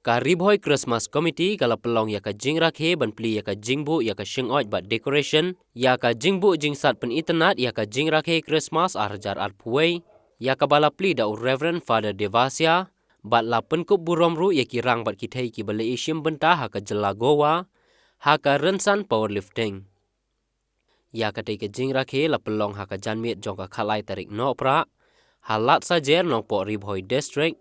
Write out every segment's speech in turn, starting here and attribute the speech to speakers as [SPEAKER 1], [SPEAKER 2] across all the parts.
[SPEAKER 1] Ka ribhoi Christmas committee kala pelong ya ka jing rakhe ban pli ya ka jingbu ya ka shingoj bat decoration ya ka jingbu jingsat pen internet ya ka jing rakhe Christmas arjar arpuai ya ka bala pli da Reverend Father Devasya bat la penkup buromru ya ki rang bat kithai ki bale ishim benta ha ka jelagowa ha ka rensan powerlifting ya ka te ka jing rakhe la pelong ha ka janmiet jong ka khalai tarik no pra halat sajer nong po ribhoi district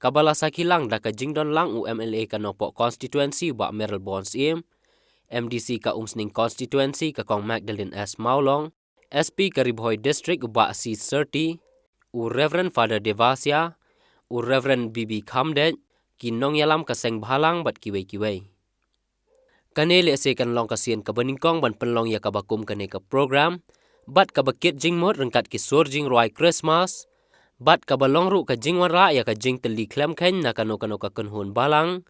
[SPEAKER 1] Kabala sakilang da ka jingdon lang UMLA ka nopok constituency ba Merrill Bonds MDC ka Umsning constituency ka kong Magdalene S. Maulong, SP ka Ribhoi district ba C30, Reverend Father Devasya, Reverend BB Kamdet, kinong yalam ka seng bhalang bat kiway. Kanele ase kan long ka sien ka baningkong ban penlong ya ka bakum kane ka program, bat ka bakit jingmot rengkat ki sur jing roi Christmas, Bat kabalong ru ka jingwan ra ya ka jing teli klem ken na kano ka kunhun balang.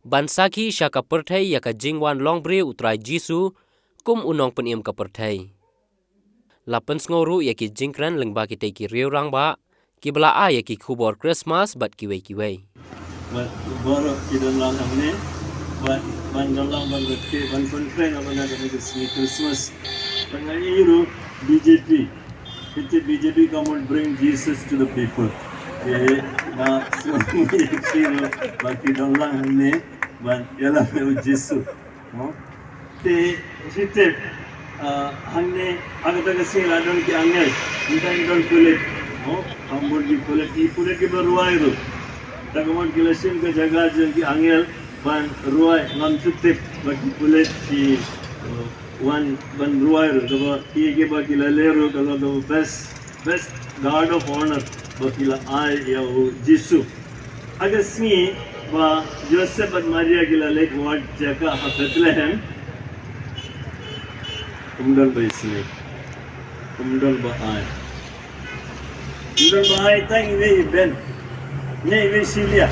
[SPEAKER 1] Bansaki sya ka perthai ya ka jingwan long bre utrai Jisu kum unong peniem ka perthai. Lapen ngoru ya ki jingkran lengba ki te ki riu rang ba. Ki bela a ya ki kubor Christmas bat kiway.
[SPEAKER 2] Bat boro kidan lang hamne. Ban dalang ban bekke ban konfren abana da Christmas. Pangayiru BJP. It's BJP come and bring Jesus to the people. Na semua bagi dalang ni, ban ialah Jesus. Te kita हमने अगर तक से लाडन की अंगल internet police हम बोल की पुलिस के बरुआई रो तकमन की लक्ष्य के जगह जन की अंगल बन रुआई हम चुप्ते बाकी पुलिस की वन बन रुआई रो तो ये के बाकी ले रो तो best guard of honor बाकी ला आए या वो जिसु अगर स्मी बा जोसेफ और मारिया की ला लेक वार्ड जगह Bethlehem Umdal ba isne? Umdal ba ay? Umdal ba ay tang ine ben? Ne ine silia?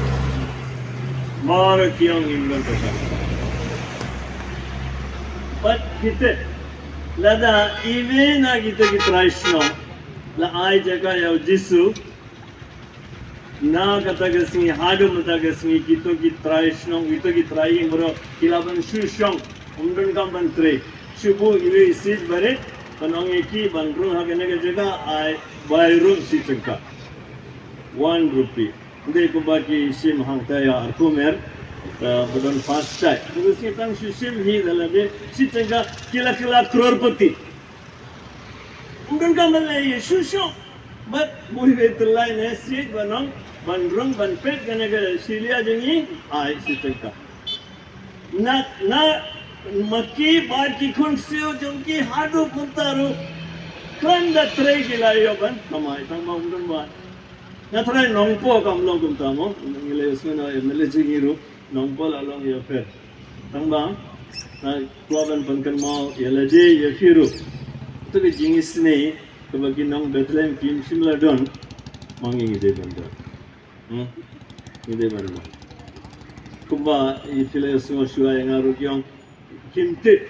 [SPEAKER 2] Mara kiyong umdal ba siya? But kita, lada ine na kita kitraishno, la ay jaga yaw Jisu, na katagasmi hadu matagasmi kito kitraishno, kito kitraing bro, kilaban shushong, umdal ka bantre. Shubu iwe isis bare panong eki bandrung hagane ke jaga ai bayrum si changka 1 rupee de ko baki sim hangta ya arkumer badan fast chai to uski tang sim hi dalade si changka kila crorepati undang ka male ye shusho but bui vetlai ne si banong bandrung banpet gane ke silia jengi ai si changka na Maki baki kunsio jongki hadu puntaru kanda tray gilayo ban kamai tama undun ba na tray nongpo kam long kum tamo ngile usme na mele jingiru nongpo la long ya fer tamba na kloban pankan mau yelaje ya firu to ke jingis ne to baki nong Bethlehem kim simla don mangi ide banda ide banda kumba ifile usme shua yangaru kyong Kimtik.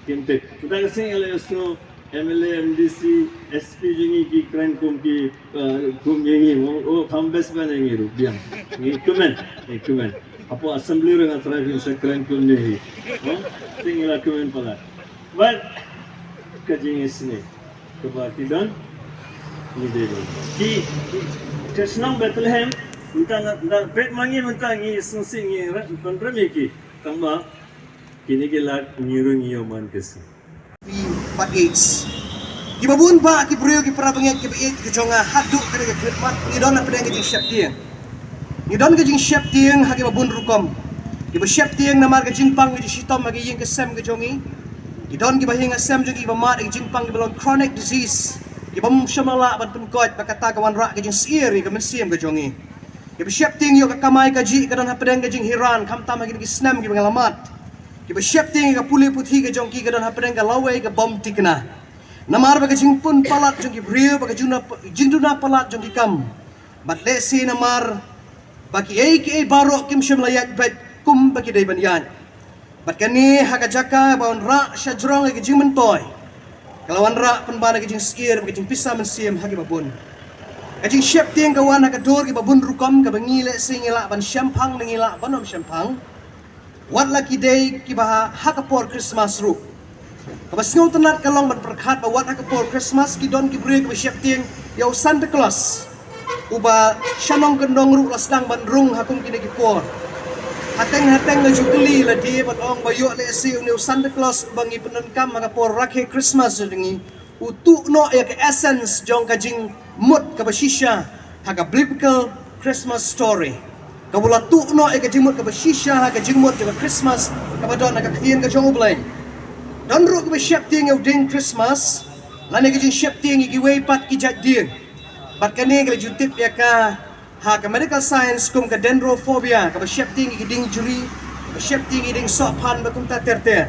[SPEAKER 2] Kita kasih oleh usno MLA, MDC, SP jengi ki kran kum ki kum jengi oh kambes ban jengi rupiah. Ni kumen. Apa assembly orang terakhir se kran kum ni. Tinggal kumen pala. But kajengi sini. Kebaki dan ni deh. Ki Krishnam Bethlehem minta pet mangi minta ni sunsi ni pandremi ki tambah kini kelat ngiru man kesi.
[SPEAKER 3] Pak Gates. Gibabun ba kibriyo giparabangit kibiit kijonga haduk kada gitmat ni don na pedang gijing chef tieng. Ni don gijing chef tieng hagi babun rukom. Giba chef tieng na mar gijing pang gijing sitom magi yeng kesem gijongi. Ni don gibahinga sem jogi bamat gijing pang gibalon chronic disease. Gibam shamala ban penkot bakata kawan rak gijing siir ni gamen gijongi. Giba chef tieng yo kakamai kaji kadon ha pedang gijing hiran kam tam gijing snam gibang lamat. Kiba siap ting ka puli puthi ka jongki ka don hapreng ka lawai ka bom tikna namar ba ka jingpun palat jongki brio ba ka jinduna palat jongki kam bat lesi namar baki aka baro kim shim layak bat kum baki dai banyan bat kani haka jaka baon ra shajrong ka jingmentoy kalawan ra pen bana ka jing skier ka jing pisa men siem hagi babun Kajing syap tiang kawan nak kedor ki babun rukom ka bangile singila ban syampang nangila banom syampang. Wat laki day ki bah hakapor Christmas ru. Kabasngau tenat kalong ban perkhat ba wat hakapor Christmas ki don ki bre ka syap tiang yau Santa Claus. Uba syanong kendong ru lasdang ban rung hakum kini ki por. Hateng-hateng na jukli la di bat ong bayo le si uni Santa Claus bangi penenkam hakapor rakhe Christmas dengi. Utu no ya ke essence jong kajing mut kabashisha haga biblical Christmas story. Kabula tu no ya kajing mut kabashisha haga jing mut jaga Christmas kabadon haga kien ka jong ublay. Don ru kabasyap ting ya ding Christmas lani kajing syap ting ya giway pat ki jat ding. Bat kani kala jutip ya ka haga medical science kum ka dendrophobia kabasyap ting ya ding juri kabasyap ting ya ding sopan bakum ta ter.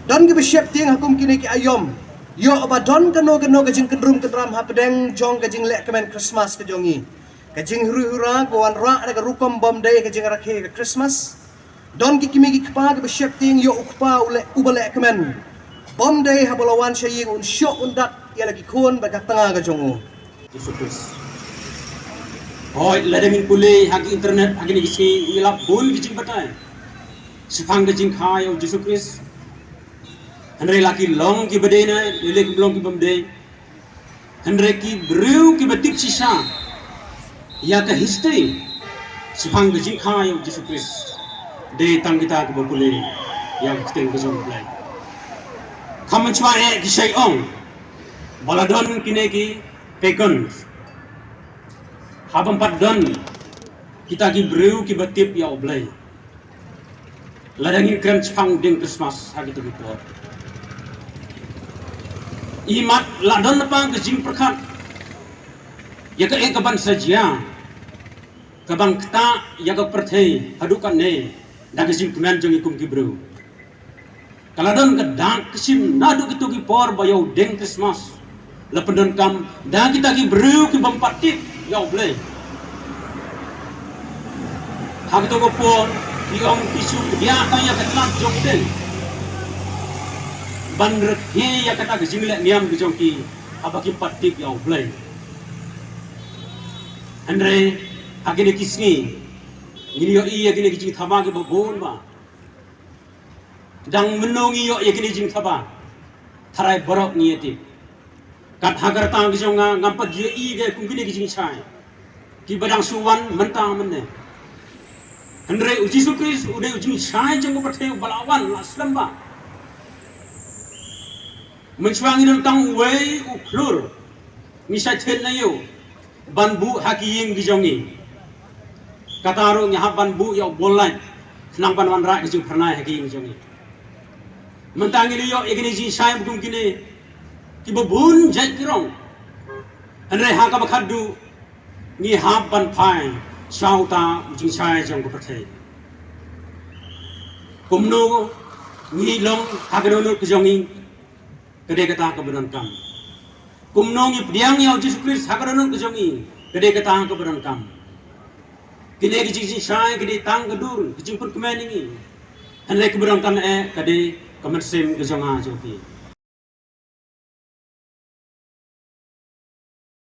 [SPEAKER 3] Don kabasyap ting hakum kini ki ayom. Yo abadon kano kajing kendrum kendram hapedeng jong kajing lek kemen Christmas ke jongi. Kajing huru-hura kawan rak ada rukom bom day kajing rakhe ke Christmas. Don ki kimi ki kpa ke besyap ting yo ukpa ule ubale kemen. Bom day habalawan syaying un syok undak ya lagi kun badak tengah ke jongo.
[SPEAKER 4] Yesus. Hoi ladengin pulih hagi internet hagi ni isi ilap bun kajing batai. Sifang kajing khayo Yesus Kristus. Henry laki long ki bedena, lelaki long ki bamde. Henry ki brew ki betip sisa. Ya ke history. Sipang gajing kaya Yesus Kristus. De tang kita ke bapule yang kita gajong play. Kamu cuma ki syai'ong. Baladon kine ki pagan. Habang padon kita ki brew ki betip ya oblay. Ladangin krem sipang ding Christmas hagi tu kita. Imat ladon napang kajing perkat. Ya ke kaban saja. Kabang kta ya ke perthei hadukan ne dak kajing kemen jong ikum kibru. Kaladon ke dak kesim nadu kitu ki por bayo deng Christmas. Lependon kam dak kita ki bru ki bampatit ya oblay. Hak to ko por diong isu dia ya ketlat jong deng. Ban rekhe ya kata ke jinglet niam ke jongki abaki patik ya oblay. Andre agene kisni ngini yo iya gene kijing thama ke babon ba. Dang menongi yo ya gene jing thaba. Tharai borok niati. Kat hagar tang ke jonga ngampat ye i ge kungkini kijing chai. Ki badang suwan mentang menne. Andre uji sukris ude uji chai jong pathe balawan laslam ba. Mencuangi tentang wei uklur misai ten na yo banbu hakiying gijongi kataru nya banbu yo bolai senang pan wanra kijung pernah hakiying gijongi mentangi yo igini ji sai bukum kini kibabun jai kirong andre haka bakhadu ni hab ban phai sauta jing sai jong ko pathe kumno ni long hagano kijongi kedai kata kebenaran kam. Kumnongi pediang yang Yesus Kristus hakaranun kejongi kedai kata kebenaran kam. Kini kijing syai kedai tang kedur kijing pun kemen ini. Hendak kebenaran kam kedai kemersim kejonga joki.